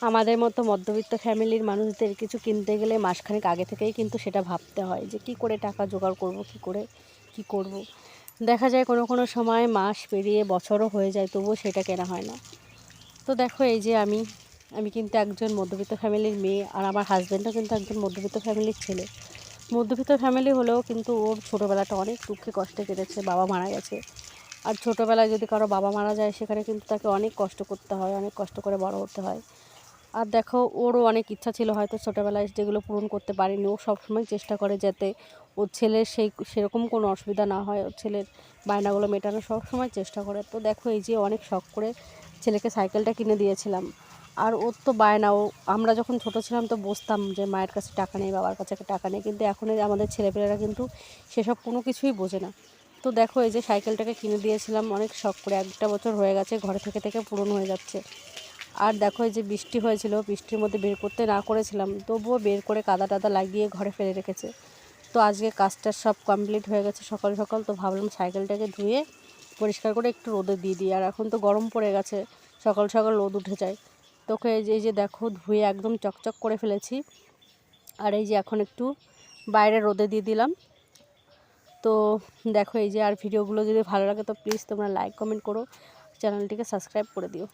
আমাদের মতো মধ্যবিত্ত ফ্যামিলির মানুষদের কিছু কিনতে গেলে মাসখানেক আগে থেকেই কিন্তু সেটা ভাবতে হয় যে কী করে টাকা জোগাড় করব, কী করে কী করব। দেখা যায় কোনো কোনো সময় মাস পেরিয়ে বছরও হয়ে যায়, তবুও সেটা কেনা হয় না। তো দেখো এই যে আমি কিন্তু একজন মধ্যবিত্ত ফ্যামিলির মেয়ে, আর আমার হাজব্যান্ডও কিন্তু একজন মধ্যবিত্ত ফ্যামিলির ছেলে। মধ্যবিত্ত ফ্যামিলি হলেও কিন্তু ওর ছোটোবেলাটা অনেক দুঃখে কষ্টে কেটেছে, বাবা মারা গেছে। আর ছোটোবেলায় যদি কারো বাবা মারা যায় সেখানে কিন্তু তাকে অনেক কষ্ট করতে হয়, অনেক কষ্ট করে বড় হতে হয়। আর দেখো ওরও অনেক ইচ্ছা ছিল হয়তো ছোটোবেলায়, যেগুলো পূরণ করতে পারেনি। ও সবসময় চেষ্টা করে যাতে ওর ছেলের সেরকম কোনো অসুবিধা না হয়, ওর ছেলের বায়নাগুলো মেটানোর সবসময় চেষ্টা করে। তো দেখো এই যে অনেক শখ করে ছেলেকে সাইকেলটা কিনে দিয়েছিলাম। আর ওর তো বায়না, আমরা যখন ছোটো ছিলাম তো বুঝতাম যে মায়ের কাছে টাকা নেই, বাবার কাছে টাকা নেই, কিন্তু এখন আমাদের ছেলেপেলেরা কিন্তু সেসব কোনো কিছুই বোঝে না। তো দেখো এই যে সাইকেলটাকে কিনে দিয়েছিলাম অনেক শখ করে, 1টা বছর হয়ে গেছে, ঘরে থেকে থেকে পূরণ হয়ে যাচ্ছে। আর দেখো এই যে বৃষ্টি হয়েছিল, বৃষ্টির মধ্যে বের করতে না করেছিলাম, তবুও বের করে কাদা টাদা লাগিয়ে ঘরে ফেলে রেখেছে। তো আজকে কাজটা সব কমপ্লিট হয়ে গেছে সকাল সকাল, তো ভাবলাম সাইকেলটাকে ধুয়ে পরিষ্কার করে একটু রোদে দিয়ে দিই। আর এখন তো গরম পড়ে গেছে, সকাল সকাল রোদ উঠে যায়। তোকে এই যে দেখো ধুয়ে একদম চকচক করে ফেলেছি। আর এই যে এখন একটু বাইরে রোদে দিয়ে দিলাম। তো দেখো এই যে, আর ভিডিওগুলো যদি ভালো লাগে তো প্লিজ তোমরা লাইক কমেন্ট করো, চ্যানেলটিকে সাবস্ক্রাইব করে দিও।